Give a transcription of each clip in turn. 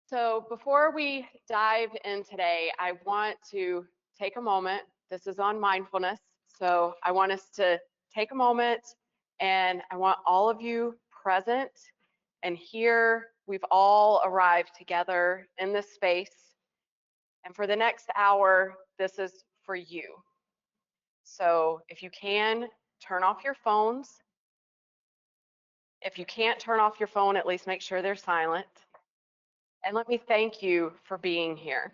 So before we dive in today, I want to take a moment. This is on mindfulness. So I want us to take a moment, and I want all of you present and here. We've all arrived together in this space. And for the next hour, this is for you. So if you can, turn off your phones. If you can't turn off your phone, at least make sure they're silent. And let me thank you for being here.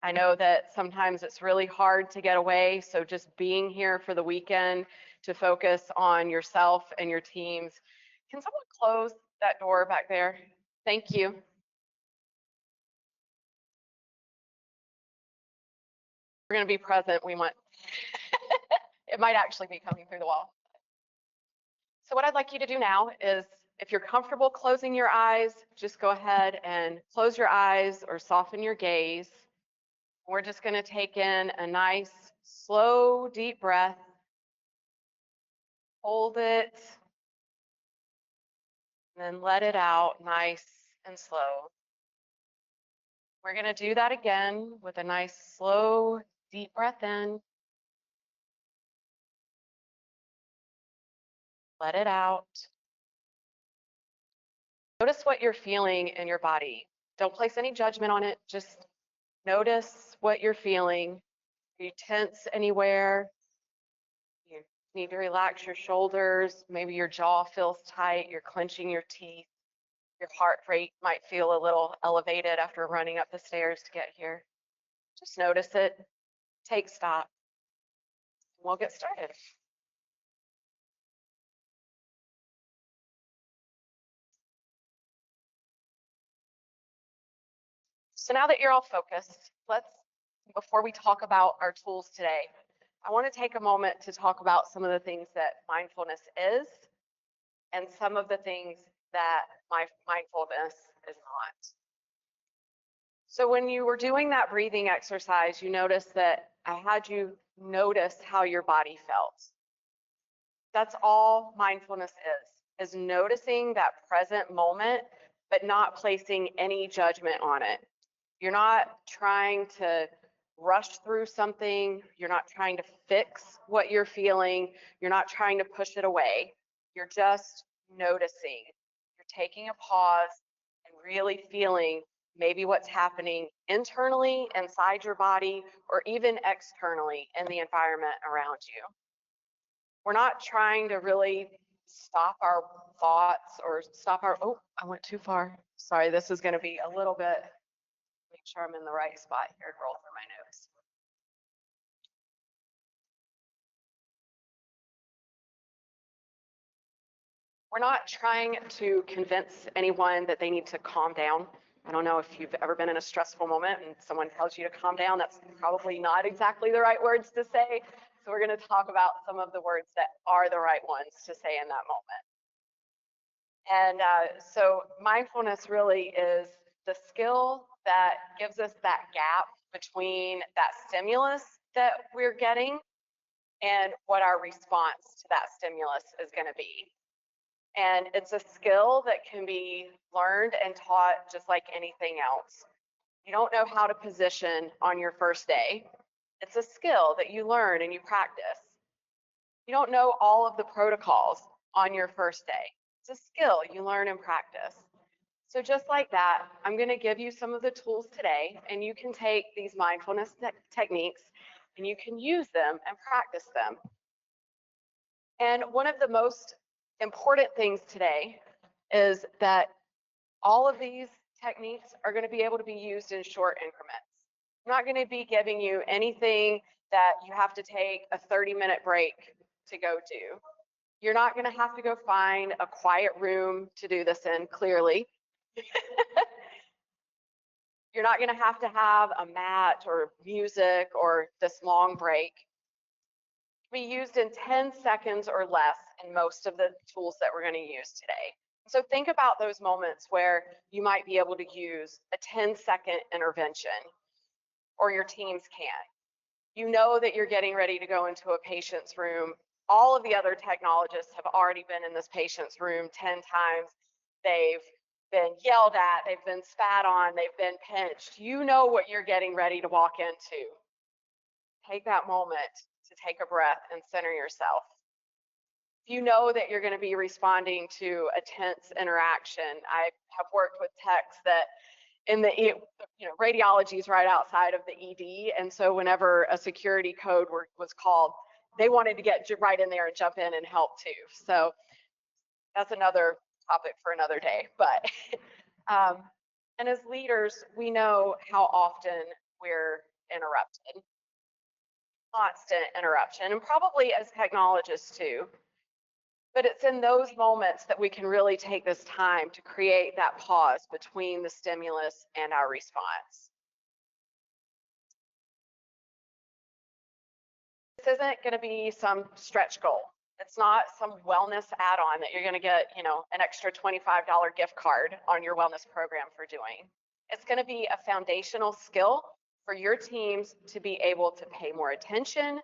I know that sometimes it's really hard to get away, so just being here for the weekend to focus on yourself and your teams. Can someone close that door back there? Thank you. We're going to be present. We want, it might actually be coming through the wall. So what I'd like you to do now is, if you're comfortable closing your eyes, just go ahead and close your eyes or soften your gaze. We're just going to take in a nice, slow, deep breath. Hold it, and then let it out nice and slow. We're going to do that again with a nice, slow, deep breath in. Let it out. Notice what you're feeling in your body. Don't place any judgment on it. Just notice what you're feeling. Are you tense anywhere? You need to relax your shoulders. Maybe your jaw feels tight. You're clenching your teeth. Your heart rate might feel a little elevated after running up the stairs to get here. Just notice it. Take stock. We'll get started. So now that you're all focused, before we talk about our tools today, I want to take a moment to talk about some of the things that mindfulness is and some of the things that mindfulness is not. So when you were doing that breathing exercise, you noticed that I had you notice how your body felt. That's all mindfulness is noticing that present moment, but not placing any judgment on it. You're not trying to rush through something. You're not trying to fix what you're feeling. You're not trying to push it away. You're just noticing. You're taking a pause and really feeling maybe what's happening internally inside your body or even externally in the environment around you. We're not trying to really stop our thoughts or stop our, oh, I went too far. Sorry, this is going to be a little bit, make sure I'm in the right spot here to roll through my notes. We're not trying to convince anyone that they need to calm down. I don't know if you've ever been in a stressful moment and someone tells you to calm down. That's probably not exactly the right words to say. So we're going to talk about some of the words that are the right ones to say in that moment. And so mindfulness really is the skill that gives us that gap between that stimulus that we're getting and what our response to that stimulus is going to be. And it's a skill that can be learned and taught just like anything else. You don't know how to position on your first day. It's a skill that you learn and you practice. You don't know all of the protocols on your first day. It's a skill you learn and practice. So just like that, I'm going to give you some of the tools today, and you can take these mindfulness techniques and you can use them and practice them. And one of the most important things today is that all of these techniques are going to be able to be used in short increments. I'm not going to be giving you anything that you have to take a 30-minute break to go do. You're not going to have to go find a quiet room to do this in, clearly. You're not going to have a mat or music or this long break. Be used in 10 seconds or less in most of the tools that we're going to use today. So think about those moments where you might be able to use a 10-second intervention, or your teams can. You know that you're getting ready to go into a patient's room. All of the other technologists have already been in this patient's room 10 times. They've been yelled at, they've been spat on, they've been pinched. You know what you're getting ready to walk into. Take that moment to take a breath and center yourself. You know that you're going to be responding to a tense interaction. I have worked with techs that in the, radiology is right outside of the ED. And so whenever a security code was called, they wanted to get right in there and jump in and help too. So that's another topic for another day. But, and as leaders, we know how often we're interrupted, constant interruption, and probably as technologists too. But it's in those moments that we can really take this time to create that pause between the stimulus and our response. This isn't going to be some stretch goal. It's not some wellness add-on that you're going to get, an extra $25 gift card on your wellness program for doing. It's going to be a foundational skill for your teams to be able to pay more attention,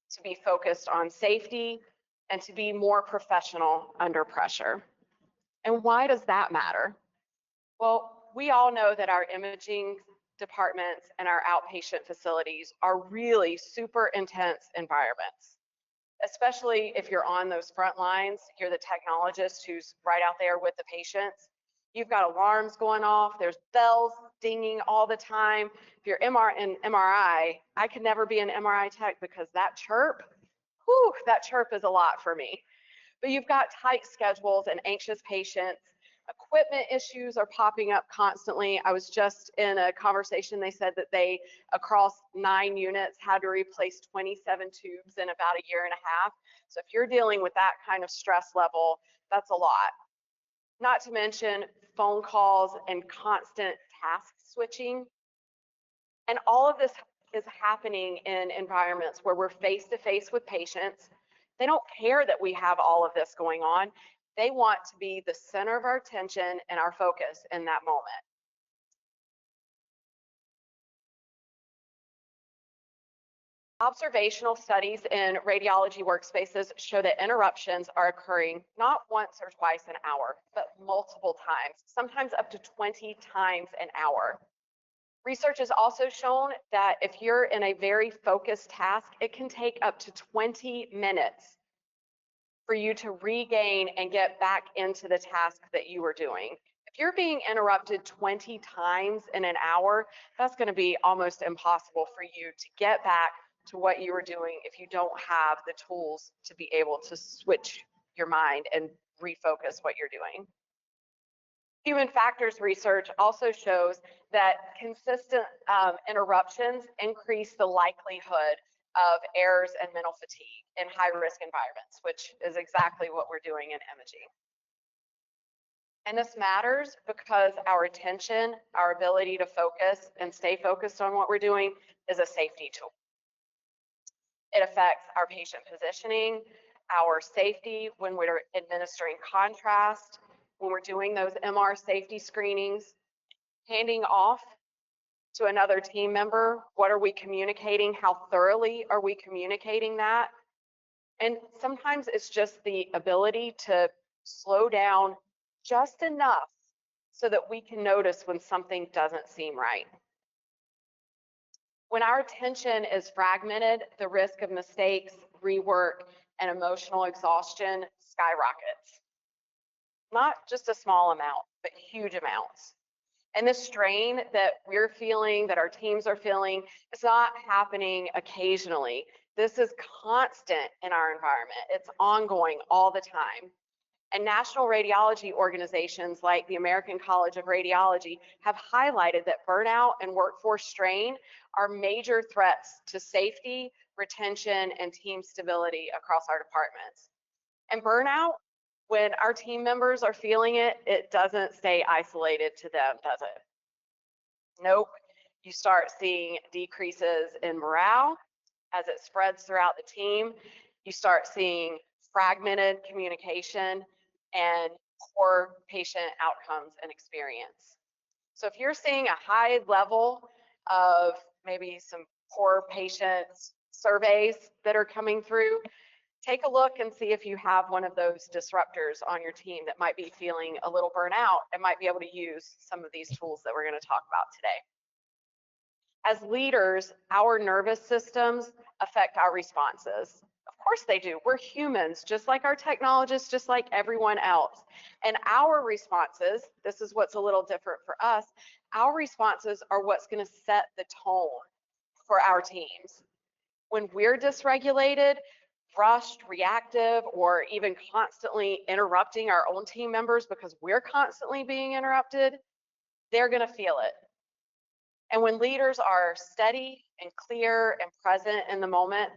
to be focused on safety, and to be more professional under pressure. And why does that matter? Well, we all know that our imaging departments and our outpatient facilities are really super intense environments, especially if you're on those front lines. You're the technologist who's right out there with the patients. You've got alarms going off. There's bells dinging all the time. If you're in MRI, I could never be an MRI tech because that chirp is a lot for me. But you've got tight schedules and anxious patients. Equipment issues are popping up constantly. I was just in a conversation, they said that they, across 9 units, had to replace 27 tubes in about a year and a half. So if you're dealing with that kind of stress level, that's a lot. Not to mention phone calls and constant task switching. And all of this is happening in environments where we're face-to-face with patients. They don't care that we have all of this going on. They want to be the center of our attention and our focus in that moment. Observational studies in radiology workspaces show that interruptions are occurring not once or twice an hour, but multiple times, sometimes up to 20 times an hour. Research has also shown that if you're in a very focused task, it can take up to 20 minutes for you to regain and get back into the task that you were doing. If you're being interrupted 20 times in an hour, that's going to be almost impossible for you to get back to what you were doing if you don't have the tools to be able to switch your mind and refocus what you're doing. Human factors research also shows that consistent interruptions increase the likelihood of errors and mental fatigue in high-risk environments, which is exactly what we're doing in imaging. And this matters because our attention, our ability to focus and stay focused on what we're doing is a safety tool. It affects our patient positioning, our safety when we're administering contrast, when we're doing those MR safety screenings, handing off to another team member. What are we communicating? How thoroughly are we communicating that? And sometimes it's just the ability to slow down just enough so that we can notice when something doesn't seem right. When our attention is fragmented, the risk of mistakes, rework, and emotional exhaustion skyrockets. Not just a small amount, but huge amounts. And this strain that we're feeling, that our teams are feeling, is not happening occasionally. This is constant in our environment. It's ongoing all the time. And national radiology organizations like the American College of Radiology have highlighted that burnout and workforce strain are major threats to safety, retention, and team stability across our departments. And burnout, when our team members are feeling it, it doesn't stay isolated to them, does it? Nope. You start seeing decreases in morale as it spreads throughout the team. You start seeing fragmented communication and poor patient outcomes and experience. So if you're seeing a high level of maybe some poor patient surveys that are coming through, take a look and see if you have one of those disruptors on your team that might be feeling a little burnout and might be able to use some of these tools that we're going to talk about today. As leaders, our nervous systems affect our responses. Of course they do. We're humans, just like our technologists, just like everyone else. And our responses, this is what's a little different for us, our responses are what's going to set the tone for our teams. When we're dysregulated, rushed, reactive, or even constantly interrupting our own team members because we're constantly being interrupted, they're going to feel it. And when leaders are steady and clear and present in the moment,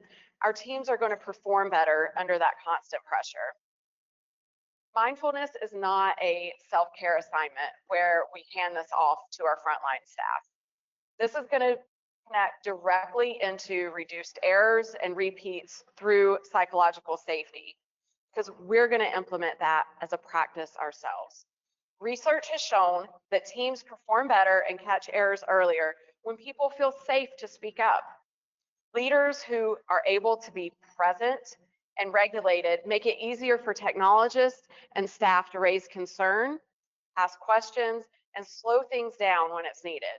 our teams are going to perform better under that constant pressure. Mindfulness is not a self-care assignment where we hand this off to our frontline staff. This is going to connect directly into reduced errors and repeats through psychological safety, because we're going to implement that as a practice ourselves. Research has shown that teams perform better and catch errors earlier when people feel safe to speak up. Leaders who are able to be present and regulated make it easier for technologists and staff to raise concern, ask questions, and slow things down when it's needed.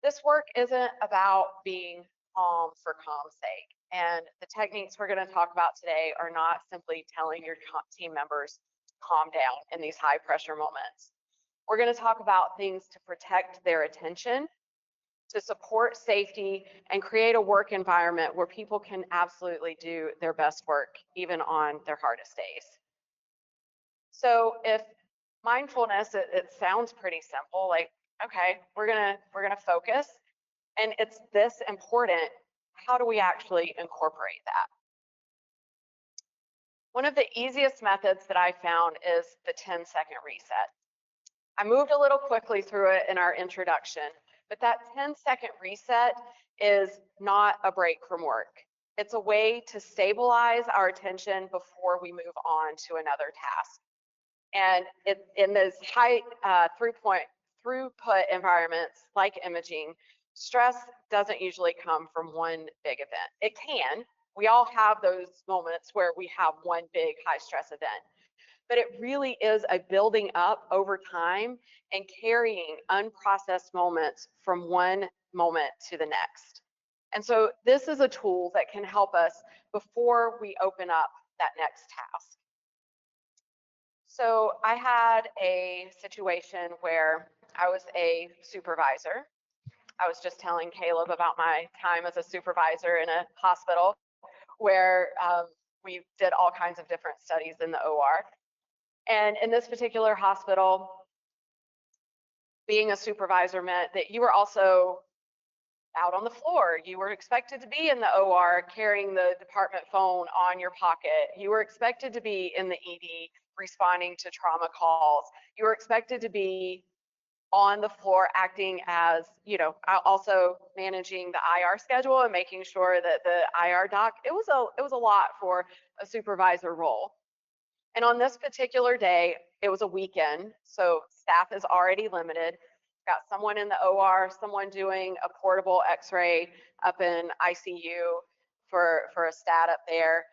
This work isn't about being calm for calm's sake. And the techniques we're going to talk about today are not simply telling your team members to calm down in these high pressure moments. We're going to talk about things to protect their attention, to support safety, and create a work environment where people can absolutely do their best work, even on their hardest days. So if mindfulness, it sounds pretty simple, like, okay, we're gonna focus, and it's this important. How do we actually incorporate that? One of the easiest methods that I found is the 10-second reset. I moved a little quickly through it in our introduction, but that 10-second reset is not a break from work. It's a way to stabilize our attention before we move on to another task. And in those high throughput environments like imaging, stress doesn't usually come from one big event. It can. We all have those moments where we have one big high stress event. But it really is a building up over time and carrying unprocessed moments from one moment to the next. And so this is a tool that can help us before we open up that next task. So I had a situation where I was a supervisor. I was just telling Caleb about my time as a supervisor in a hospital where we did all kinds of different studies in the OR. And in this particular hospital, being a supervisor meant that you were also out on the floor. You were expected to be in the OR carrying the department phone on your pocket. You were expected to be in the ED responding to trauma calls. You were expected to be on the floor acting as, also managing the IR schedule and making sure that the IR doc, it was a lot for a supervisor role. And on this particular day, it was a weekend, so staff is already limited. Got someone in the OR, someone doing a portable x-ray up in ICU for a stat up there.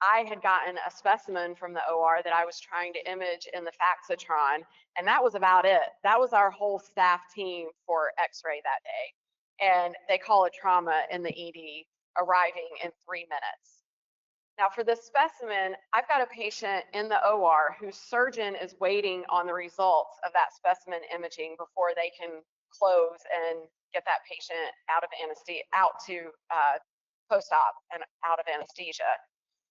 I had gotten a specimen from the OR that I was trying to image in the Faxitron, and that was about it. That was our whole staff team for x-ray that day. And they call it trauma in the ED, arriving in 3 minutes. Now for this specimen, I've got a patient in the OR whose surgeon is waiting on the results of that specimen imaging before they can close and get that patient out of anesthesia, out to post-op and out of anesthesia.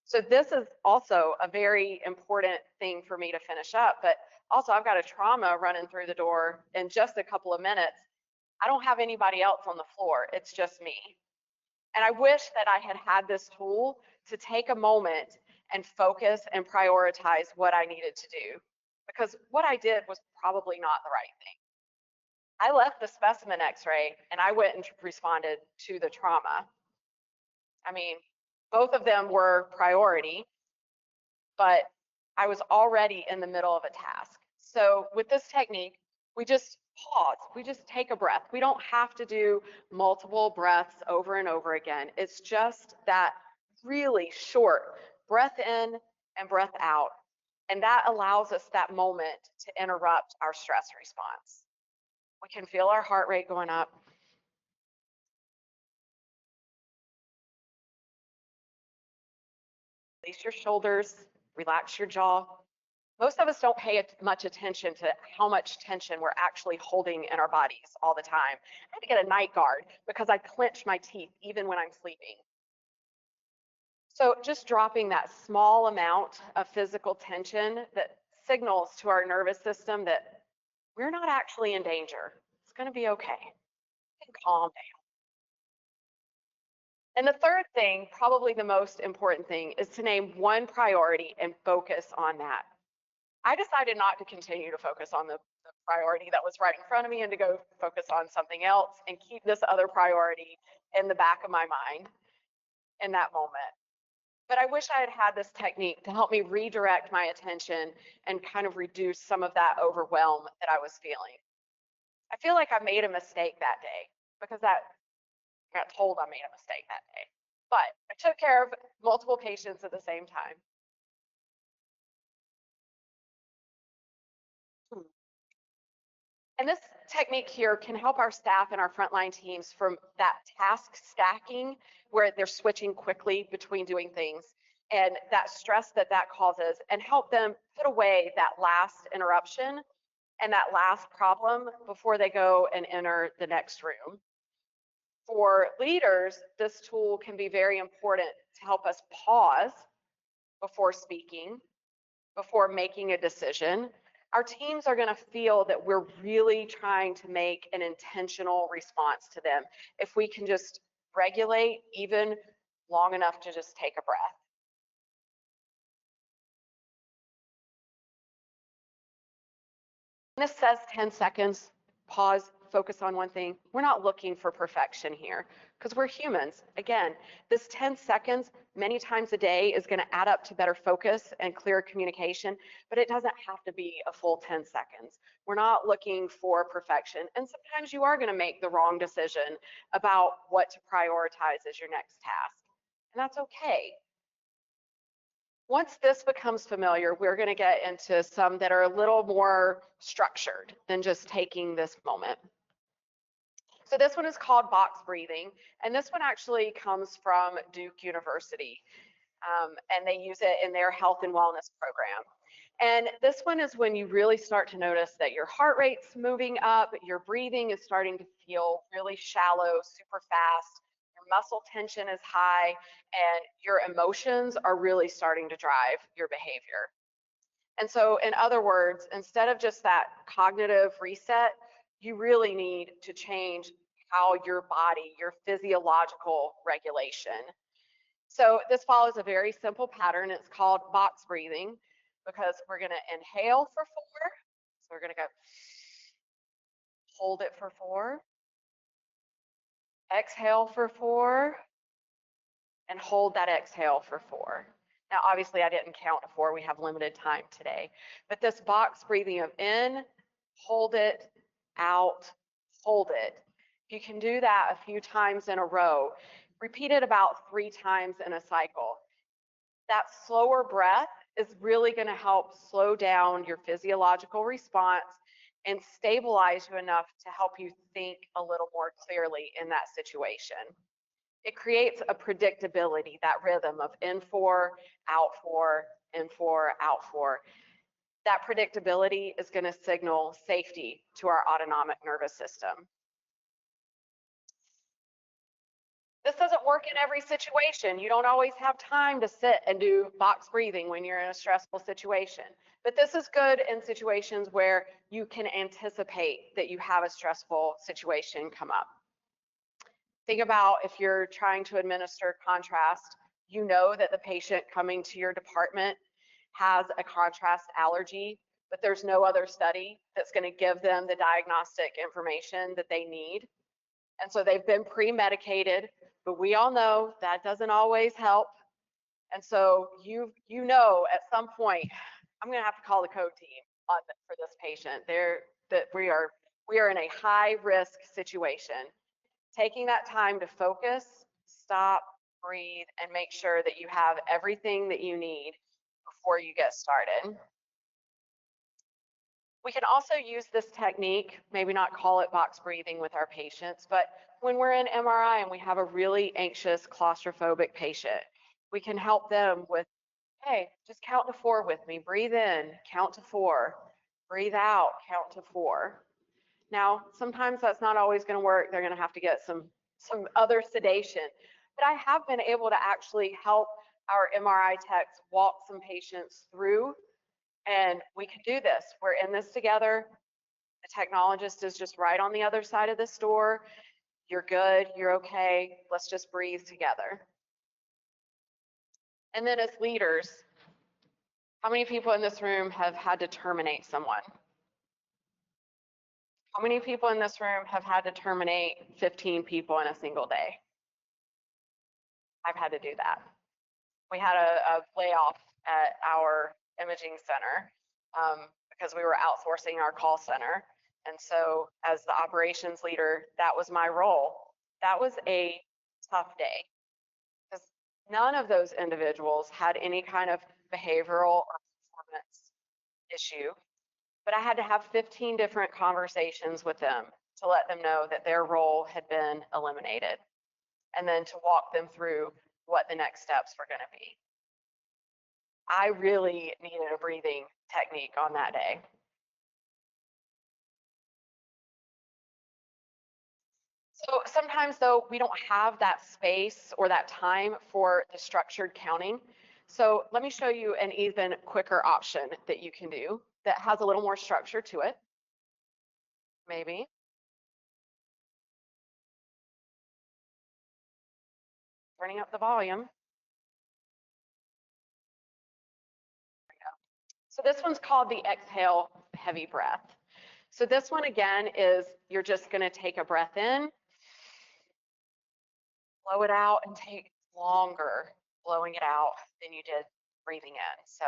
So this is also a very important thing for me to finish up, but also I've got a trauma running through the door in just a couple of minutes. I don't have anybody else on the floor, it's just me. And I wish that I had this tool to take a moment and focus and prioritize what I needed to do, because what I did was probably not the right thing. I left the specimen x-ray and I went and responded to the trauma. I mean, both of them were priority, but I was already in the middle of a task. So with this technique, we just pause, we just take a breath. We don't have to do multiple breaths over and over again. It's just that really short breath in and breath out. And that allows us that moment to interrupt our stress response. We can feel our heart rate going up. Release your shoulders, relax your jaw. Most of us don't pay much attention to how much tension we're actually holding in our bodies all the time. I had to get a night guard because I clench my teeth even when I'm sleeping. So just dropping that small amount of physical tension that signals to our nervous system that we're not actually in danger. It's going to be okay. You can calm down. And the third thing, probably the most important thing, is to name one priority and focus on that. I decided not to continue to focus on the priority that was right in front of me and to go focus on something else and keep this other priority in the back of my mind in that moment. But I wish I had had this technique to help me redirect my attention and kind of reduce some of that overwhelm that I was feeling. I feel like I made a mistake that day because I got told I made a mistake that day. But I took care of multiple patients at the same time. And this technique here can help our staff and our frontline teams from that task stacking where they're switching quickly between doing things and that stress that that causes, and help them put away that last interruption and that last problem before they go and enter the next room. For leaders, this tool can be very important to help us pause before speaking, before making a decision. Our teams are going to feel that we're really trying to make an intentional response to them if we can just regulate even long enough to just take a breath. This says 10 seconds, pause, focus on one thing. We're not looking for perfection here because we're humans. Again, this 10 seconds many times a day is going to add up to better focus and clear communication, but it doesn't have to be a full 10 seconds. We're not looking for perfection. And sometimes you are going to make the wrong decision about what to prioritize as your next task. And that's okay. Once this becomes familiar, we're going to get into some that are a little more structured than just taking this moment. So this one is called box breathing, and this one actually comes from Duke University, and they use it in their health and wellness program. And this one is when you really start to notice that your heart rate's moving up, your breathing is starting to feel really shallow, super fast, muscle tension is high, and your emotions are really starting to drive your behavior. And so, in other words, instead of just that cognitive reset, you really need to change how your body, your physiological regulation. So this follows a very simple pattern. It's called box breathing because we're going to inhale for 4. So we're going to go hold it for 4. Exhale for 4. And hold that exhale for 4. Now, obviously, I didn't count to 4. We have limited time today. But this box breathing of in, hold it, out, hold it. If you can do that a few times in a row, repeat it about 3 times in a cycle. That slower breath is really going to help slow down your physiological response and stabilize you enough to help you think a little more clearly in that situation. It creates a predictability, that rhythm of in 4, out 4, in 4, out 4. That predictability is going to signal safety to our autonomic nervous system. This doesn't work in every situation. You don't always have time to sit and do box breathing when you're in a stressful situation. But this is good in situations where you can anticipate that you have a stressful situation come up. Think about if you're trying to administer contrast, you know that the patient coming to your department has a contrast allergy, but there's no other study that's going to give them the diagnostic information that they need. And so they've been pre-medicated, but we all know that doesn't always help. And so you know at some point, I'm going to have to call the code team for this patient. We are in a high risk situation. Taking that time to focus, stop, breathe, and make sure that you have everything that you need before you get started. We can also use this technique, maybe not call it box breathing with our patients, but when we're in MRI and we have a really anxious, claustrophobic patient, we can help them with, hey, just count to 4 with me. Breathe in, count to 4. Breathe out, count to 4. Now, sometimes that's not always going to work. They're going to have to get some other sedation. But I have been able to actually help our MRI techs walk some patients through, and we can do this. We're in this together. The technologist is just right on the other side of this door. You're good, you're okay. Let's just breathe together. And then as leaders, how many people in this room have had to terminate someone? How many people in this room have had to terminate 15 people in a single day? I've had to do that. We had a layoff at our imaging center because we were outsourcing our call center. And so as the operations leader, that was my role. That was a tough day because none of those individuals had any kind of behavioral or performance issue, but I had to have 15 different conversations with them to let them know that their role had been eliminated, and then to walk them through what the next steps were going to be. I really needed a breathing technique on that day. So sometimes, though, we don't have that space or that time for the structured counting. So let me show you an even quicker option that you can do that has a little more structure to it. Maybe. Turning up the volume. So this one's called the exhale heavy breath. So this one again is you're just going to take a breath in, blow it out, and take longer blowing it out than you did breathing in. So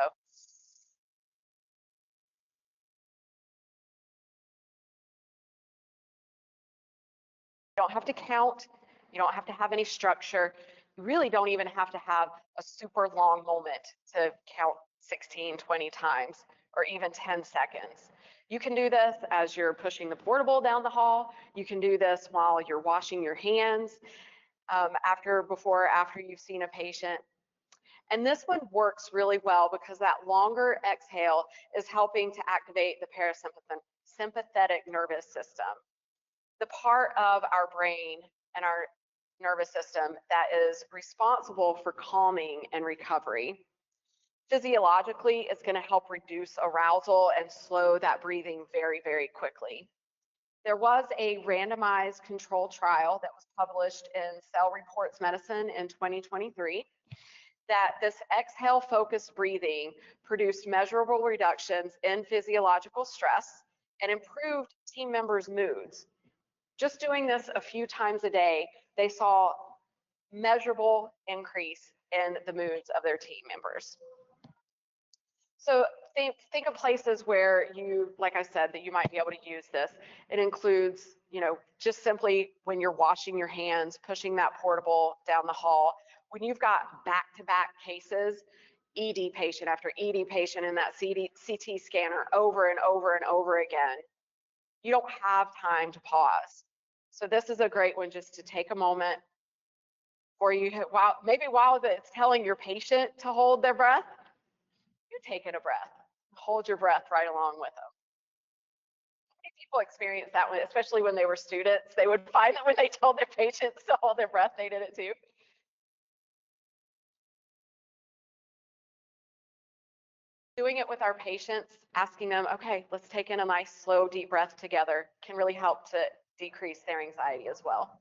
you don't have to count, you don't have to have any structure. You really don't even have to have a super long moment to count 16, 20 times, or even 10 seconds. You can do this as you're pushing the portable down the hall. You can do this while you're washing your hands, after you've seen a patient. And this one works really well because that longer exhale is helping to activate the parasympathetic nervous system, the part of our brain and our nervous system that is responsible for calming and recovery. Physiologically, it's going to help reduce arousal and slow that breathing very, very quickly. There was a randomized control trial that was published in Cell Reports Medicine in 2023 that this exhale focused breathing produced measurable reductions in physiological stress and improved team members' moods. Just doing this a few times a day, they saw measurable increase in the moods of their team members. So think of places where you, like I said, that you might be able to use this. It includes, just simply when you're washing your hands, pushing that portable down the hall. When you've got back-to-back cases, ED patient after ED patient in that CT scanner over and over and over again, you don't have time to pause. So this is a great one just to take a moment, or maybe while it's telling your patient to hold their breath, you're taking a breath. Hold your breath right along with them. People experience that one, especially when they were students. They would find that when they told their patients to hold their breath, they did it too. Doing it with our patients, asking them, okay, let's take in a nice, slow, deep breath together, can really help to decrease their anxiety as well.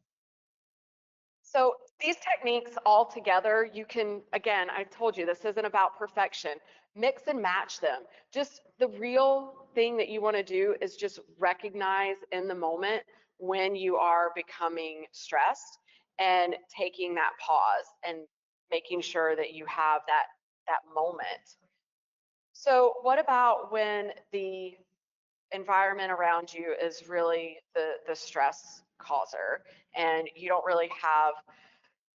So these techniques all together, you can, again, I told you, this isn't about perfection. Mix and match them. Just the real thing that you want to do is just recognize in the moment when you are becoming stressed and taking that pause and making sure that you have that moment. So what about when the environment around you is really the stress causer and you don't really have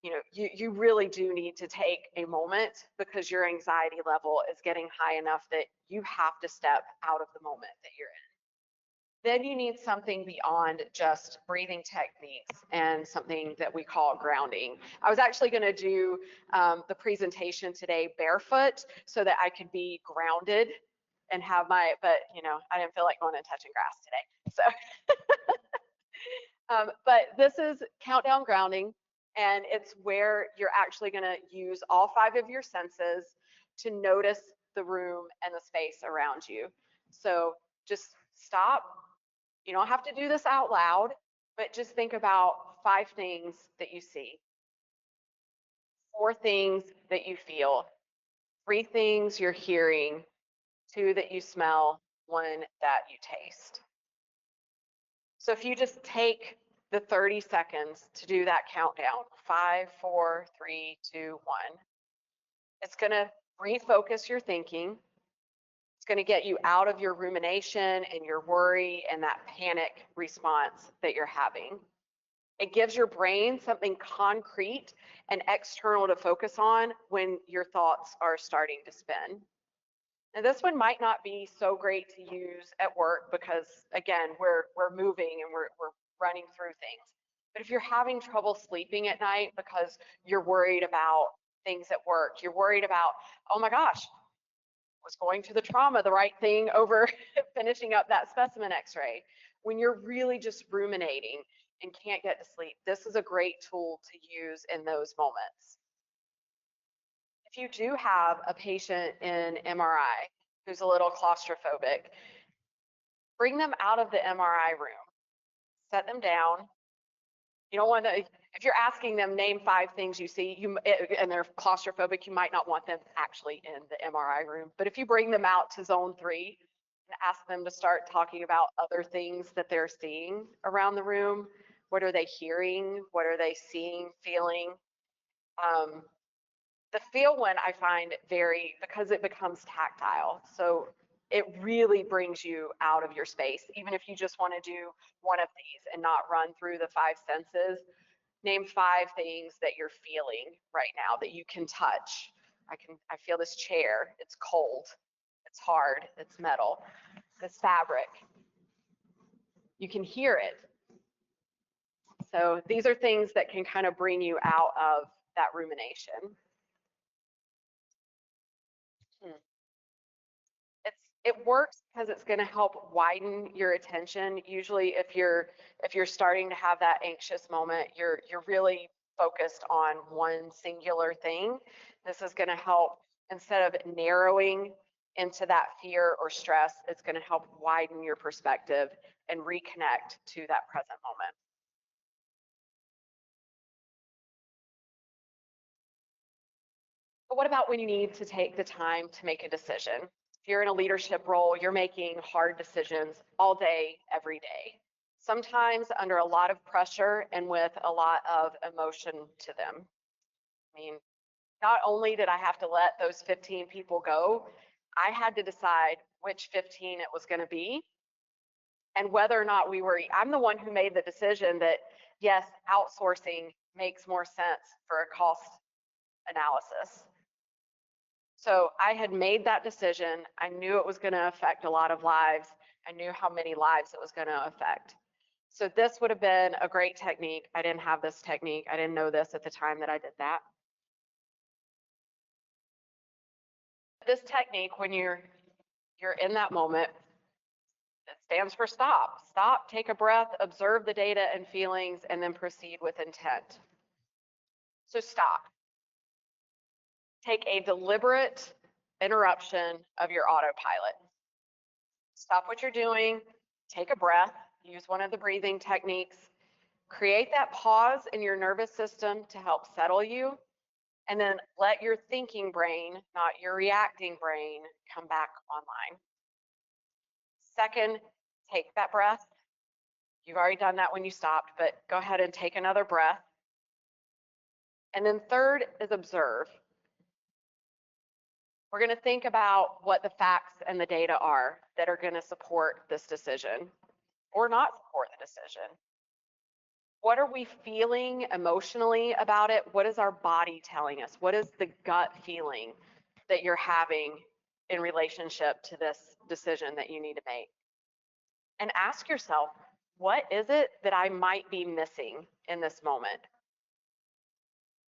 you really do need to take a moment because your anxiety level is getting high enough that you have to step out of the moment that you're in. Then you need something beyond just breathing techniques and something that we call grounding. I was actually going to do the presentation today barefoot so that I could be grounded and have but I didn't feel like going and touching grass today. So, but this is countdown grounding, and it's where you're actually going to use all 5 of your senses to notice the room and the space around you. So just stop. You don't have to do this out loud, but just think about 5 things that you see, 4 things that you feel, 3 things you're hearing, 2 that you smell, 1 that you taste. So if you just take the 30 seconds to do that countdown, 5, 4, 3, 2, 1, it's going to refocus your thinking. It's going to get you out of your rumination and your worry and that panic response that you're having. It gives your brain something concrete and external to focus on when your thoughts are starting to spin. And this one might not be so great to use at work because, again, we're moving and we're running through things. But if you're having trouble sleeping at night because you're worried about things at work, you're worried about, oh my gosh, was going to the trauma the right thing over finishing up that specimen x-ray? When you're really just ruminating and can't get to sleep, this is a great tool to use in those moments. If you do have a patient in MRI who's a little claustrophobic, bring them out of the MRI room, set them down. You don't want to, if you're asking them name 5 things you see, and they're claustrophobic, you might not want them actually in the MRI room. But if you bring them out to zone 3 and ask them to start talking about other things that they're seeing around the room, what are they hearing? What are they seeing, feeling? The feel one I find because it becomes tactile. So it really brings you out of your space. Even if you just want to do one of these and not run through the 5 senses, name 5 things that you're feeling right now that you can touch. I feel this chair, it's cold, it's hard, it's metal, this fabric. You can hear it. So these are things that can kind of bring you out of that rumination. It works because it's going to help widen your attention. Usually if you're starting to have that anxious moment, you're really focused on one singular thing. This is going to help, instead of narrowing into that fear or stress, it's going to help widen your perspective and reconnect to that present moment. But what about when you need to take the time to make a decision? If you're in a leadership role, you're making hard decisions all day, every day, sometimes under a lot of pressure and with a lot of emotion to them. I mean, not only did I have to let those 15 people go, I had to decide which 15 it was going to be and whether or not I'm the one who made the decision that, yes, outsourcing makes more sense for a cost analysis. So I had made that decision. I knew it was going to affect a lot of lives. I knew how many lives it was going to affect. So this would have been a great technique. I didn't have this technique. I didn't know this at the time that I did that. This technique, when you're in that moment, it stands for stop. Stop, take a breath, observe the data and feelings, and then proceed with intent. So stop. Take a deliberate interruption of your autopilot. Stop what you're doing, take a breath, use one of the breathing techniques, create that pause in your nervous system to help settle you, and then let your thinking brain, not your reacting brain, come back online. Second, take that breath. You've already done that when you stopped, but go ahead and take another breath. And then third is observe. We're going to think about what the facts and the data are that are going to support this decision or not support the decision. What are we feeling emotionally about it? What is our body telling us? What is the gut feeling that you're having in relationship to this decision that you need to make? And ask yourself, what is it that I might be missing in this moment?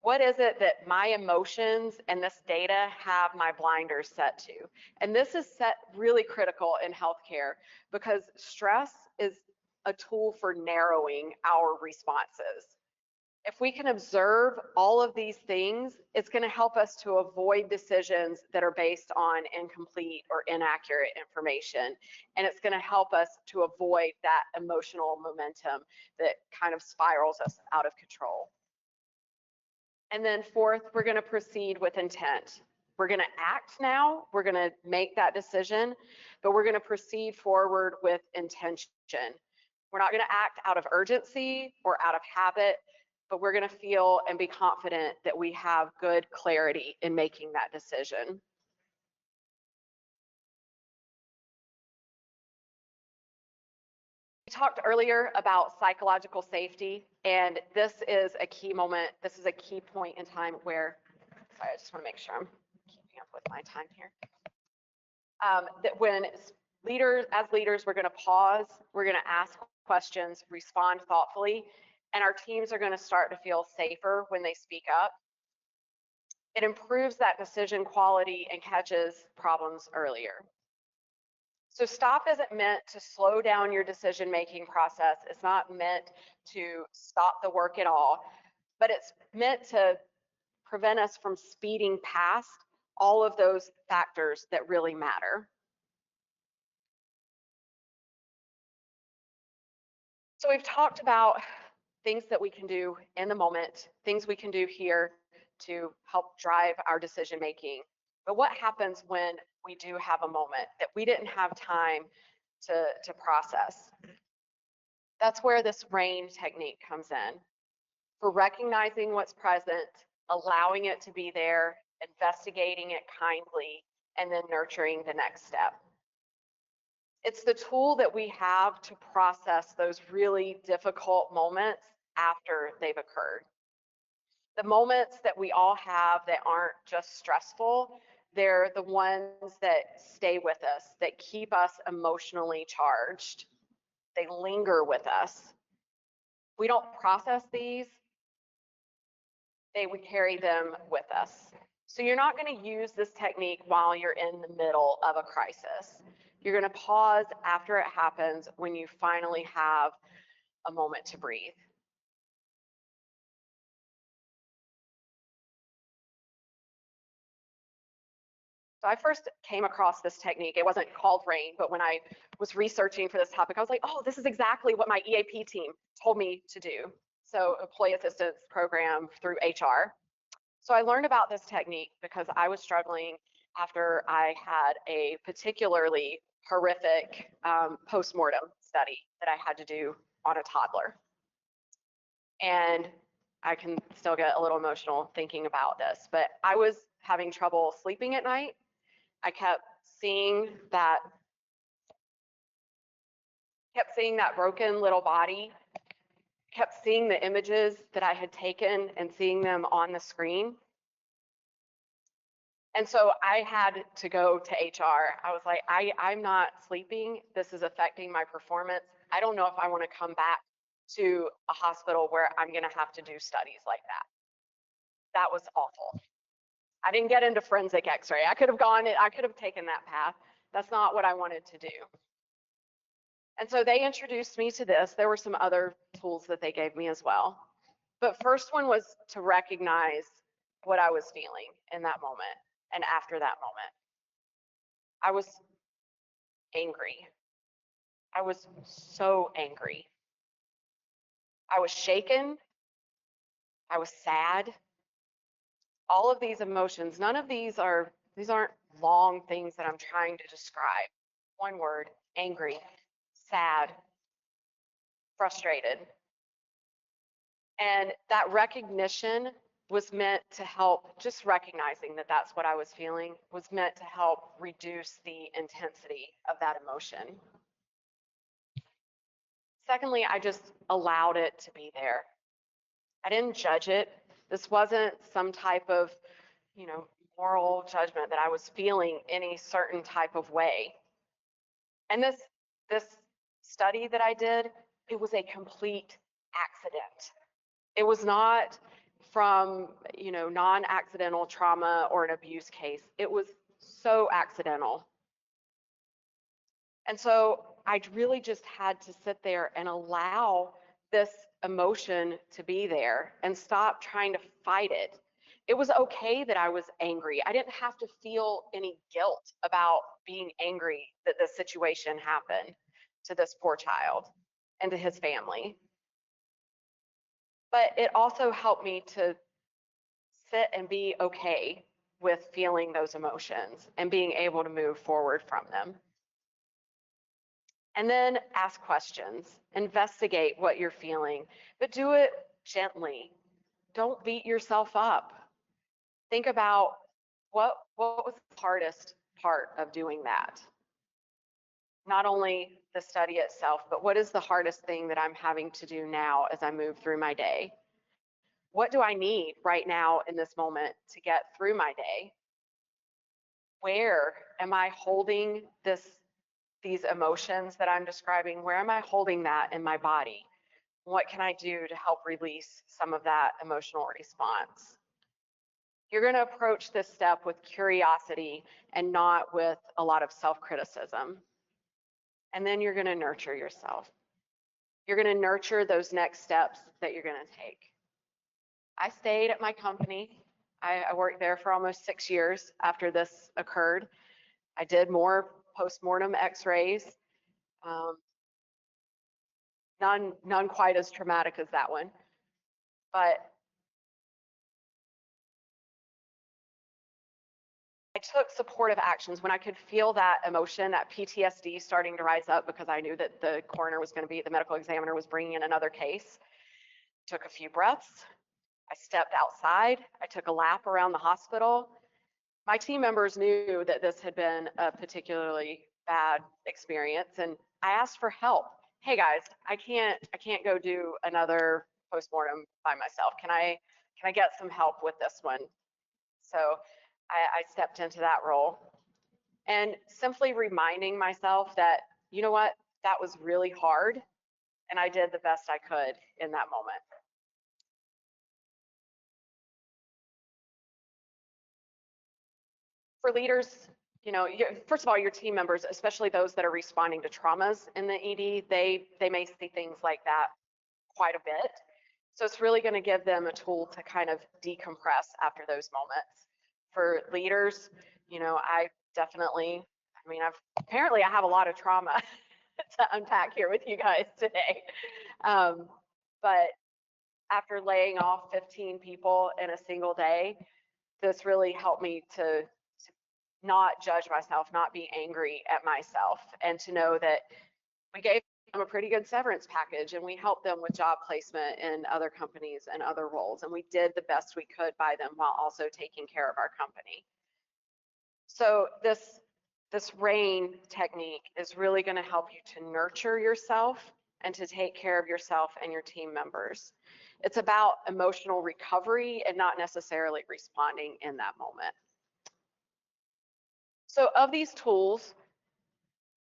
What is it that my emotions and this data have my blinders set to? And this is set really critical in healthcare because stress is a tool for narrowing our responses. If we can observe all of these things, it's going to help us to avoid decisions that are based on incomplete or inaccurate information. And it's going to help us to avoid that emotional momentum that kind of spirals us out of control. And then fourth, we're going to proceed with intent. We're going to act now, we're going to make that decision, but we're going to proceed forward with intention. We're not going to act out of urgency or out of habit, but we're going to feel and be confident that we have good clarity in making that decision. We talked earlier about psychological safety, and this is a key moment. This is a key point in time where, sorry, I just want to make sure I'm keeping up with my time here. That when as leaders, we're going to pause, we're going to ask questions, respond thoughtfully, and our teams are going to start to feel safer when they speak up. It improves that decision quality and catches problems earlier. So stop isn't meant to slow down your decision-making process. It's not meant to stop the work at all, but it's meant to prevent us from speeding past all of those factors that really matter. So we've talked about things that we can do in the moment, things we can do here to help drive our decision-making. But what happens when we do have a moment that we didn't have time to process? That's where this RAIN technique comes in. For recognizing what's present, allowing it to be there, investigating it kindly, and then nurturing the next step. It's the tool that we have to process those really difficult moments after they've occurred. The moments that we all have that aren't just stressful, they're the ones that stay with us, that keep us emotionally charged. They linger with us. We don't process these, we carry them with us. So you're not going to use this technique while you're in the middle of a crisis. You're going to pause after it happens when you finally have a moment to breathe. So I first came across this technique. It wasn't called RAIN, but when I was researching for this topic, I was like, oh, this is exactly what my EAP team told me to do. So Employee Assistance Program through HR. So I learned about this technique because I was struggling after I had a particularly horrific postmortem study that I had to do on a toddler. And I can still get a little emotional thinking about this, but I was having trouble sleeping at night. I kept seeing that broken little body, kept seeing the images that I had taken and seeing them on the screen. And so I had to go to HR. I was like, I'm not sleeping. This is affecting my performance. I don't know if I want to come back to a hospital where I'm going to have to do studies like that. That was awful. I didn't get into forensic x-ray. I could have taken that path. That's not what I wanted to do. And so they introduced me to this. There were some other tools that they gave me as well. But first one was to recognize what I was feeling in that moment and after that moment. I was angry. I was so angry. I was shaken. I was sad. All of these emotions, none of these aren't long things that I'm trying to describe. One word, angry, sad, frustrated. And that recognition was meant to help, just recognizing that that's what I was feeling was meant to help reduce the intensity of that emotion. Secondly, I just allowed it to be there. I didn't judge it. This wasn't some type of, moral judgment that I was feeling any certain type of way. And this study that I did, it was a complete accident. It was not from, non-accidental trauma or an abuse case. It was so accidental. And so I really just had to sit there and allow this emotion to be there and stop trying to fight it. It was okay that I was angry. I didn't have to feel any guilt about being angry that this situation happened to this poor child and to his family. But it also helped me to sit and be okay with feeling those emotions and being able to move forward from them. And then ask questions, investigate what you're feeling, but do it gently. Don't beat yourself up. Think about what was the hardest part of doing that? Not only the study itself, but what is the hardest thing that I'm having to do now as I move through my day? What do I need right now in this moment to get through my day? Where am I holding these emotions that I'm describing? Where am I holding that in my body? What can I do to help release some of that emotional response? You're going to approach this step with curiosity and not with a lot of self-criticism. And then you're going to nurture yourself. You're going to nurture those next steps that you're going to take. I stayed at my company. I worked there for almost 6 years after this occurred. I did more postmortem x-rays. None quite as traumatic as that one. But I took supportive actions when I could feel that emotion, that PTSD starting to rise up because I knew that the medical examiner was bringing in another case. Took a few breaths. I stepped outside. I took a lap around the hospital. My team members knew that this had been a particularly bad experience, and I asked for help. Hey guys, I can't go do another postmortem by myself. Can I get some help with this one? So I stepped into that role, and simply reminding myself that, you know what, that was really hard, and I did the best I could in that moment. For leaders, first of all, your team members, especially those that are responding to traumas in the ED, they may see things like that quite a bit. So it's really going to give them a tool to kind of decompress after those moments. For leaders, I definitely, apparently I have a lot of trauma to unpack here with you guys today. But after laying off 15 people in a single day, this really helped me to not judge myself, not be angry at myself, and to know that we gave them a pretty good severance package and we helped them with job placement in other companies and other roles, and we did the best we could by them while also taking care of our company. So this RAIN technique is really going to help you to nurture yourself and to take care of yourself and your team members. It's about emotional recovery and not necessarily responding in that moment. So of these tools,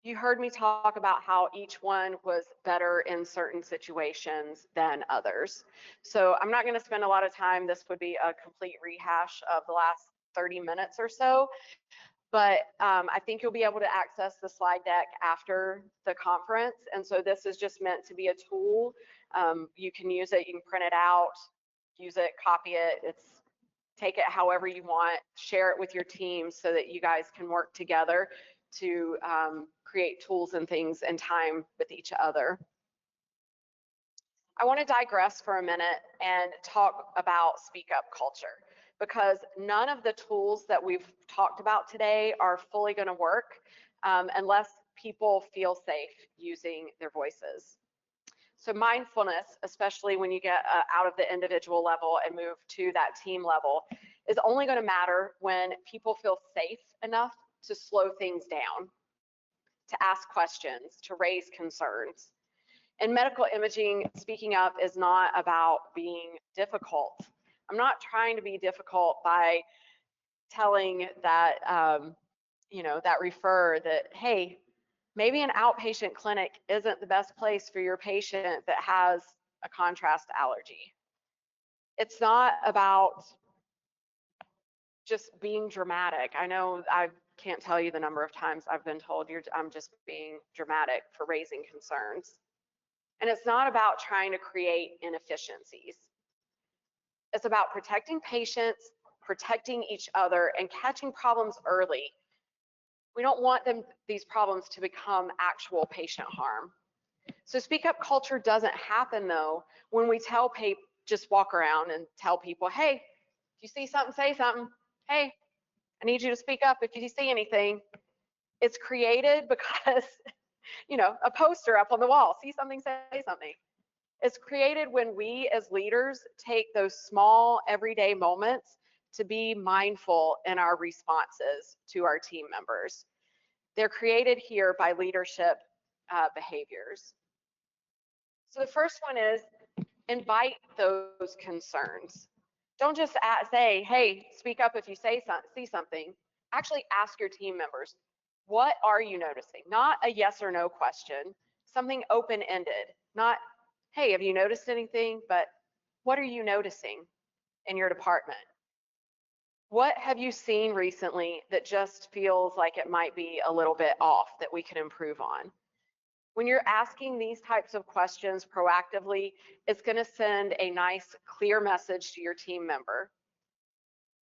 you heard me talk about how each one was better in certain situations than others. So I'm not going to spend a lot of time. This would be a complete rehash of the last 30 minutes or so. But I think you'll be able to access the slide deck after the conference. And so this is just meant to be a tool. You can use it, you can print it out, use it, copy it. Take it however you want, share it with your team so that you guys can work together to create tools and things and time with each other. I want to digress for a minute and talk about speak up culture, because none of the tools that we've talked about today are fully going to work unless people feel safe using their voices. So mindfulness, especially when you get out of the individual level and move to that team level, is only going to matter when people feel safe enough to slow things down, to ask questions, to raise concerns. In medical imaging, speaking up is not about being difficult. I'm not trying to be difficult by telling that, that refer that, hey, maybe an outpatient clinic isn't the best place for your patient that has a contrast allergy. It's not about just being dramatic. I know I can't tell you the number of times I've been told I'm just being dramatic for raising concerns. And it's not about trying to create inefficiencies. It's about protecting patients, protecting each other, and catching problems early. We don't want these problems to become actual patient harm. So speak up culture doesn't happen though when we just walk around and tell people, hey, if you see something, say something. Hey, I need you to speak up if you see anything. It's created because, a poster up on the wall, see something, say something. It's created when we as leaders take those small everyday moments to be mindful in our responses to our team members. They're created here by leadership behaviors. So the first one is invite those concerns. Don't just say, hey, speak up if you see something. Actually ask your team members, what are you noticing? Not a yes or no question, something open-ended. Not, hey, have you noticed anything? But what are you noticing in your department? What have you seen recently that just feels like it might be a little bit off that we can improve on? When you're asking these types of questions proactively, it's going to send a nice, clear message to your team member.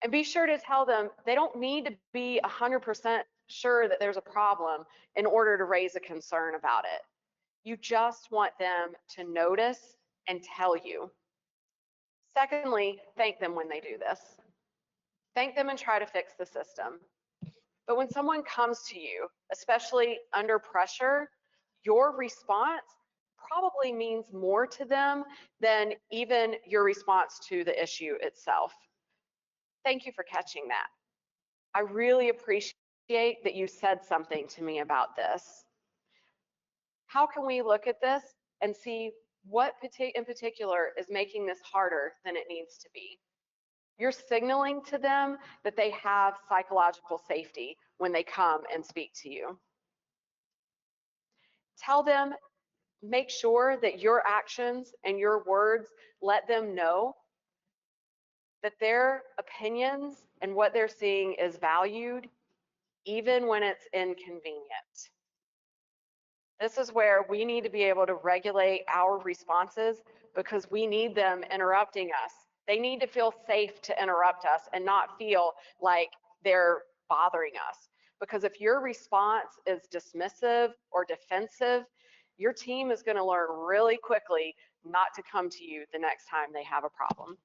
And be sure to tell them they don't need to be 100% sure that there's a problem in order to raise a concern about it. You just want them to notice and tell you. Secondly, thank them when they do this. Thank them and try to fix the system. But when someone comes to you, especially under pressure, your response probably means more to them than even your response to the issue itself. Thank you for catching that. I really appreciate that you said something to me about this. How can we look at this and see what in particular is making this harder than it needs to be? You're signaling to them that they have psychological safety when they come and speak to you. Tell them, make sure that your actions and your words let them know that their opinions and what they're seeing is valued, even when it's inconvenient. This is where we need to be able to regulate our responses because we need them interrupting us. They need to feel safe to interrupt us and not feel like they're bothering us. Because if your response is dismissive or defensive, your team is going to learn really quickly not to come to you the next time they have a problem.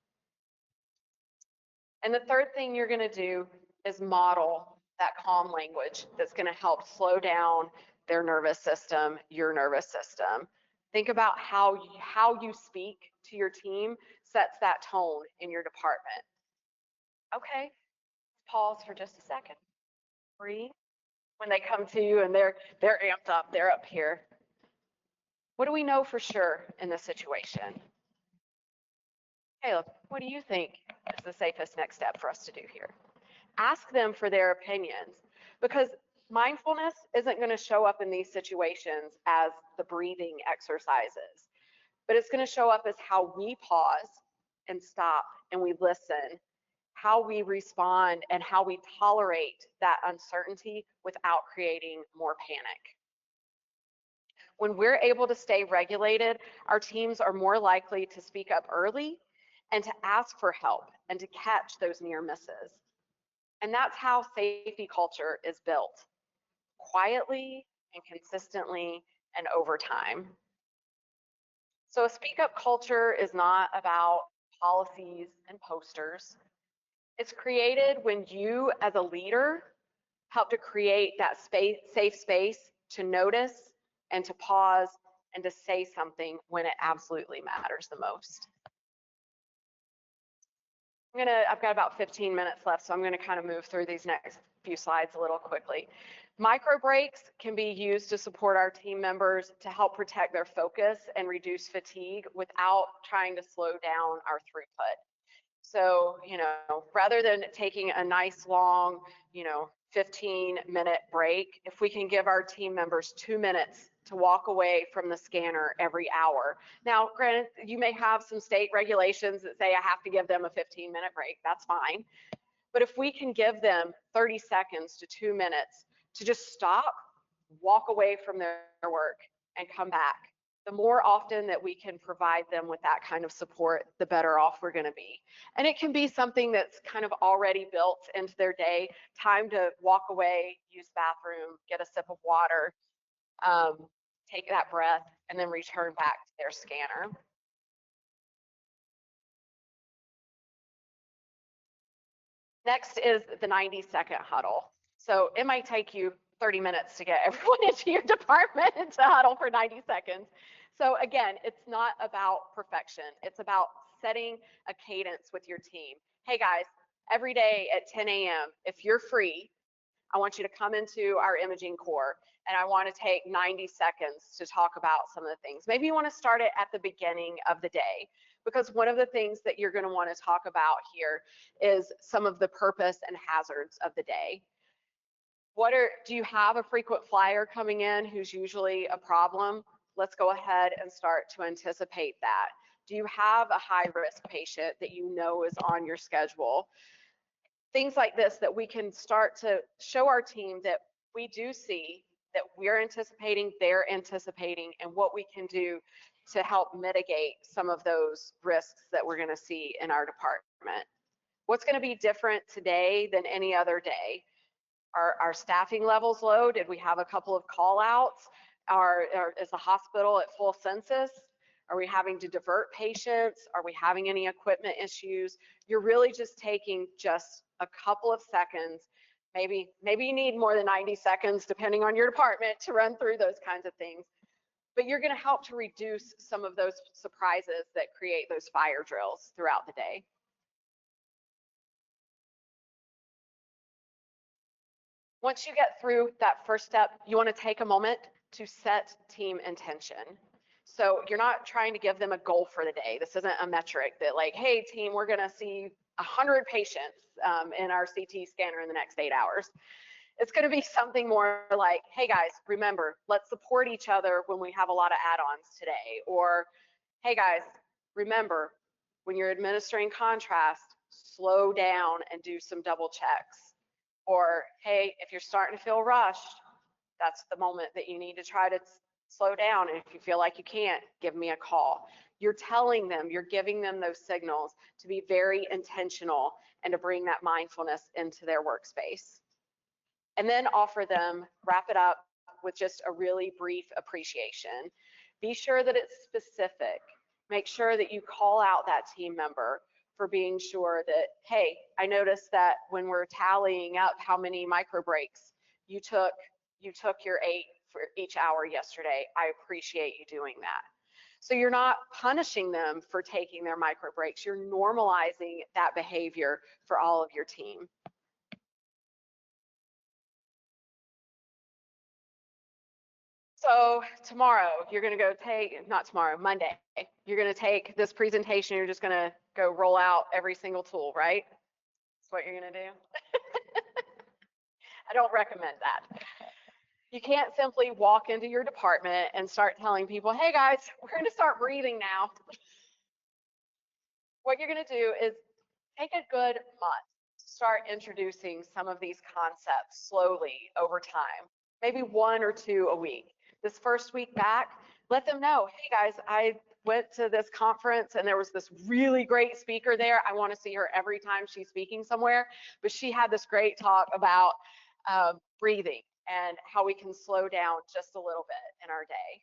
And the third thing you're going to do is model that calm language that's going to help slow down their nervous system, your nervous system. Think about how you speak to your team sets that tone in your department. Okay, pause for just a second. Breathe. When they come to you and they're amped up, they're up here. What do we know for sure in this situation? Caleb, what do you think is the safest next step for us to do here? Ask them for their opinions, because mindfulness isn't going to show up in these situations as the breathing exercises, but it's going to show up as how we pause and stop and we listen, how we respond, and how we tolerate that uncertainty without creating more panic. When we're able to stay regulated, our teams are more likely to speak up early and to ask for help and to catch those near misses. And that's how safety culture is built, quietly and consistently and over time. So a speak up culture is not about policies and posters. It's created when you as a leader help to create that safe space to notice and to pause and to say something when it absolutely matters the most. I've got about 15 minutes left, so I'm going to kind of move through these next few slides a little quickly. Micro breaks can be used to support our team members to help protect their focus and reduce fatigue without trying to slow down our throughput. So, rather than taking a nice long, 15-minute break, if we can give our team members 2 minutes to walk away from the scanner every hour. Now, granted, you may have some state regulations that say I have to give them a 15-minute break. That's fine. But if we can give them 30 seconds to 2 minutes to just stop, walk away from their work, and come back, the more often that we can provide them with that kind of support, the better off we're going to be. And it can be something that's kind of already built into their day, time to walk away, use bathroom, get a sip of water, take that breath, and then return back to their scanner. Next is the 90-second huddle. So it might take you 30 minutes to get everyone into your department to huddle for 90 seconds. So again, it's not about perfection. It's about setting a cadence with your team. Hey guys, every day at 10 a.m., if you're free, I want you to come into our imaging core and I want to take 90 seconds to talk about some of the things. Maybe you want to start it at the beginning of the day, because one of the things that you're going to want to talk about here is some of the purpose and hazards of the day. Do you have a frequent flyer coming in who's usually a problem? Let's go ahead and start to anticipate that. Do you have a high risk patient that you know is on your schedule? Things like this that we can start to show our team that we do see, that we're anticipating, they're anticipating, and what we can do to help mitigate some of those risks that we're going to see in our department. What's going to be different today than any other day? Are our staffing levels low? Did we have a couple of call outs? Is the hospital at full census? Are we having to divert patients? Are we having any equipment issues? You're really just taking just a couple of seconds. Maybe you need more than 90 seconds depending on your department to run through those kinds of things. But you're going to help to reduce some of those surprises that create those fire drills throughout the day. Once you get through that first step, you want to take a moment to set team intention. So you're not trying to give them a goal for the day. This isn't a metric that like, hey team, we're going to see 100 patients in our CT scanner in the next 8 hours. It's going to be something more like, hey guys, remember, let's support each other when we have a lot of add-ons today. Or, hey guys, remember, when you're administering contrast, slow down and do some double checks. Or, hey, if you're starting to feel rushed, that's the moment that you need to try to slow down. And if you feel like you can't, give me a call. You're telling them, you're giving them those signals to be very intentional and to bring that mindfulness into their workspace. And then offer them, wrap it up with just a really brief appreciation. Be sure that it's specific. Make sure that you call out that team member for being sure that, hey, I noticed that when we're tallying up how many micro breaks you took your 8 for each hour yesterday. I appreciate you doing that. So you're not punishing them for taking their micro breaks. You're normalizing that behavior for all of your team. So tomorrow, you're going to go take, not tomorrow, Monday, you're going to take this presentation, you're just going to go roll out every single tool, right? That's what you're going to do? I don't recommend that. You can't simply walk into your department and start telling people, hey guys, we're going to start breathing now. What you're going to do is take a good month to start introducing some of these concepts slowly over time, maybe 1 or 2 a week. This first week back, let them know, hey guys, I went to this conference and there was this really great speaker there. I want to see her every time she's speaking somewhere, but she had this great talk about breathing and how we can slow down just a little bit in our day.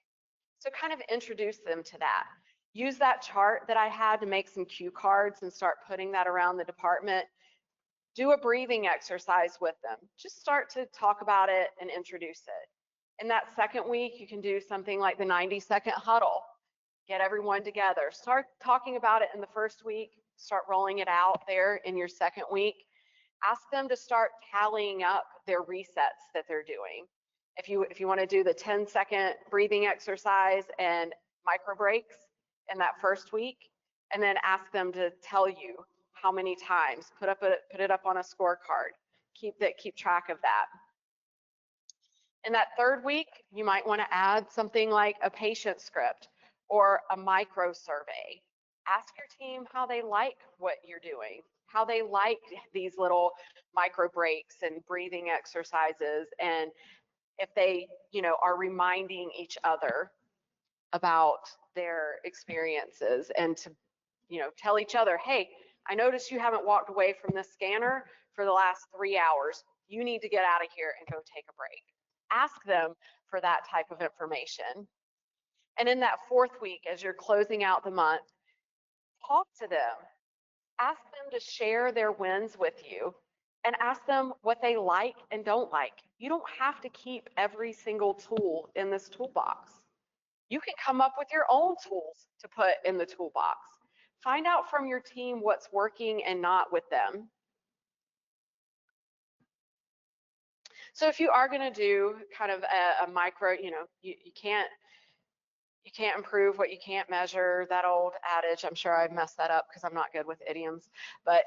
So kind of introduce them to that. Use that chart that I had to make some cue cards and start putting that around the department. Do a breathing exercise with them. Just start to talk about it and introduce it. In that second week, you can do something like the 90-second huddle. Get everyone together. Start talking about it in the first week. Start rolling it out there in your second week. Ask them to start tallying up their resets that they're doing. If you want to do the 10-second breathing exercise and micro breaks in that first week, and then ask them to tell you how many times, put it up on a scorecard, keep track of that. In that third week, you might want to add something like a patient script or a micro survey. Ask your team how they like what you're doing, how they like these little micro breaks and breathing exercises, and if they, are reminding each other about their experiences, and to, tell each other, hey, I noticed you haven't walked away from this scanner for the last 3 hours. You need to get out of here and go take a break. Ask them for that type of information. And in that fourth week, as you're closing out the month, talk to them. Ask them to share their wins with you, and ask them what they like and don't like. You don't have to keep every single tool in this toolbox. You can come up with your own tools to put in the toolbox. Find out from your team what's working and not with them. So if you are going to do kind of a micro, you can't improve what you can't measure, that old adage. I'm sure I've messed that up because I'm not good with idioms, but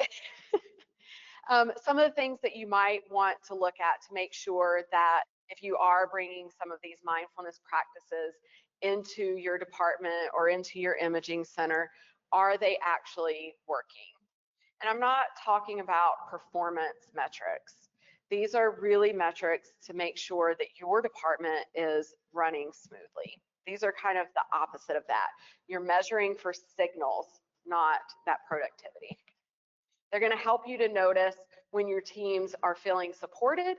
some of the things that you might want to look at to make sure that if you are bringing some of these mindfulness practices into your department or into your imaging center, are they actually working? And I'm not talking about performance metrics. These are really metrics to make sure that your department is running smoothly. These are kind of the opposite of that. You're measuring for signals, not that productivity. They're going to help you to notice when your teams are feeling supported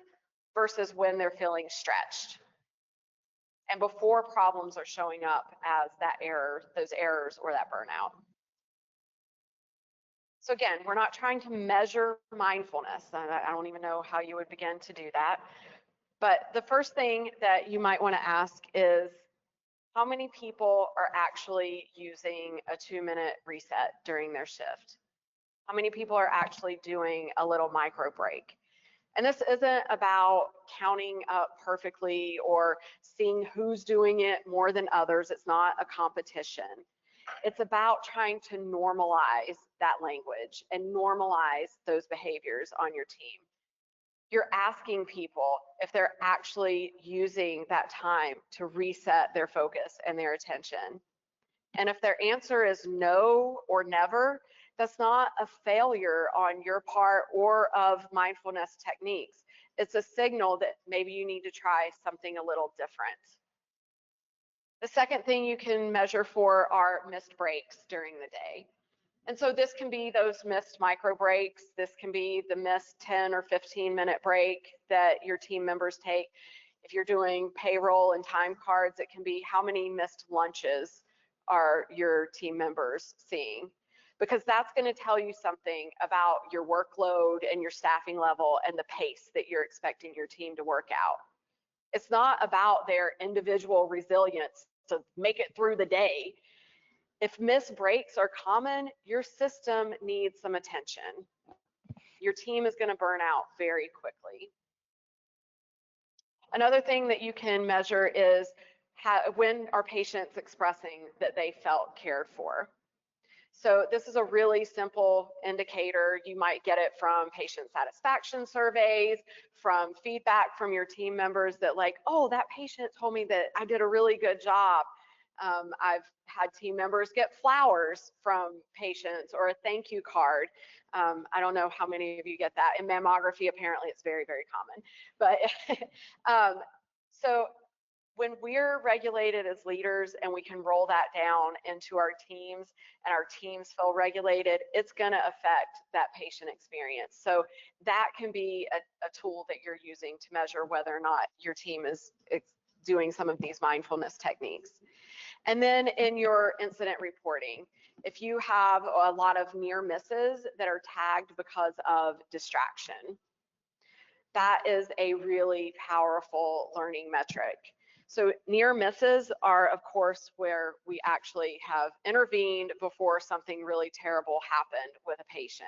versus when they're feeling stretched, and before problems are showing up as those errors or that burnout. So again, we're not trying to measure mindfulness. I don't even know how you would begin to do that. But the first thing that you might want to ask is, how many people are actually using a 2-minute reset during their shift? How many people are actually doing a little micro break? And this isn't about counting up perfectly or seeing who's doing it more than others. It's not a competition. It's about trying to normalize that language and normalize those behaviors on your team. You're asking people if they're actually using that time to reset their focus and their attention. And if their answer is no or never, that's not a failure on your part or of mindfulness techniques. It's a signal that maybe you need to try something a little different. The second thing you can measure for are missed breaks during the day. And so this can be those missed micro breaks. This can be the missed 10 or 15-minute break that your team members take. If you're doing payroll and time cards, it can be how many missed lunches are your team members seeing, because that's going to tell you something about your workload and your staffing level and the pace that you're expecting your team to work out. It's not about their individual resilience to make it through the day. If missed breaks are common, your system needs some attention. Your team is going to burn out very quickly. Another thing that you can measure is when are patients expressing that they felt cared for. So this is a really simple indicator. You might get it from patient satisfaction surveys, from feedback from your team members that like, oh, that patient told me that I did a really good job. I've had team members get flowers from patients or a thank you card. I don't know how many of you get that. In mammography, apparently it's very, very common. But so when we're regulated as leaders and we can roll that down into our teams and our teams feel regulated, it's going to affect that patient experience. So that can be a tool that you're using to measure whether or not your team is doing some of these mindfulness techniques. And then in your incident reporting, if you have a lot of near misses that are tagged because of distraction, that is a really powerful learning metric. So near misses are, of course, where we actually have intervened before something really terrible happened with a patient.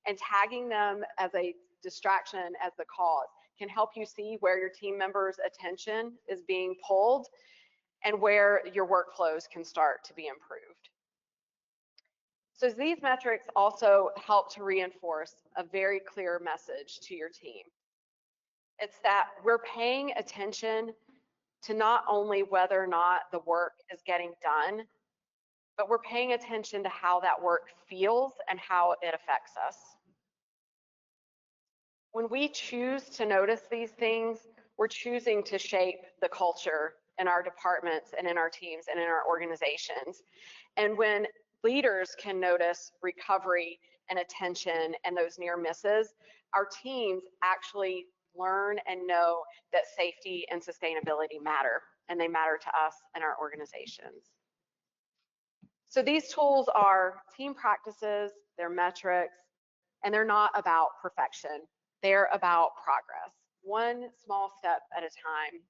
And tagging them as a distraction as the cause can help you see where your team members' attention is being pulled and where your workflows can start to be improved. So these metrics also help to reinforce a very clear message to your team. It's that we're paying attention to not only whether or not the work is getting done, but we're paying attention to how that work feels and how it affects us. When we choose to notice these things, we're choosing to shape the culture in our departments and in our teams and in our organizations. And when leaders can notice recovery and attention and those near misses, our teams actually learn and know that safety and sustainability matter, and they matter to us and our organizations. So these tools are team practices, they're metrics, and they're not about perfection. They're about progress, one small step at a time.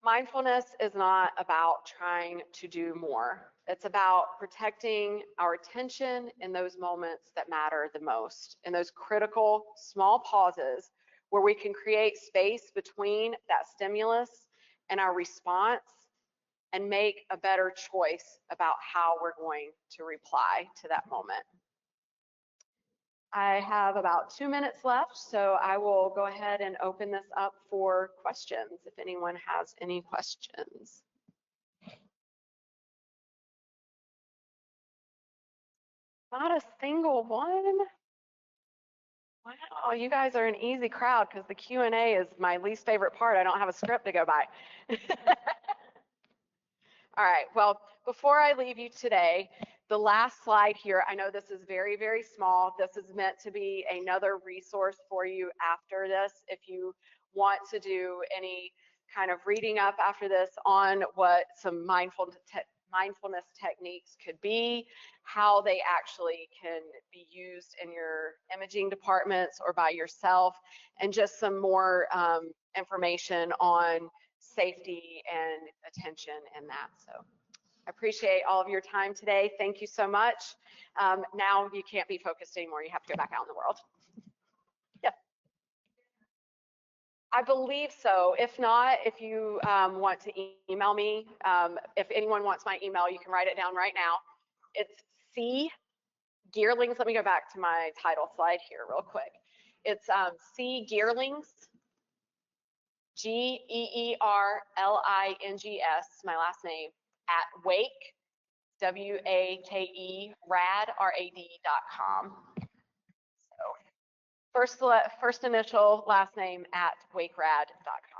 Mindfulness is not about trying to do more. It's about protecting our attention in those moments that matter the most, in those critical small pauses where we can create space between that stimulus and our response and make a better choice about how we're going to reply to that moment. I have about 2 minutes left, so I will go ahead and open this up for questions if anyone has any questions. Not a single one? Wow, you guys are an easy crowd because the Q&A is my least favorite part. I don't have a script to go by. All right, well, before I leave you today, the last slide here, I know this is very, very small. This is meant to be another resource for you after this. If you want to do any kind of reading up after this on what some mindfulness techniques could be, how they actually can be used in your imaging departments or by yourself, and just some more information on safety and attention in that. So I appreciate all of your time today. Thank you so much. Now you can't be focused anymore. You have to go back out in the world. Yeah. I believe so. If not, if you want to email me, if anyone wants my email, you can write it down right now. It's Geerlings. Let me go back to my title slide here real quick. It's Geerlings, Geerlings, my last name, at Wake, WAKE, rad.com. So first initial, last name at wakerad.com.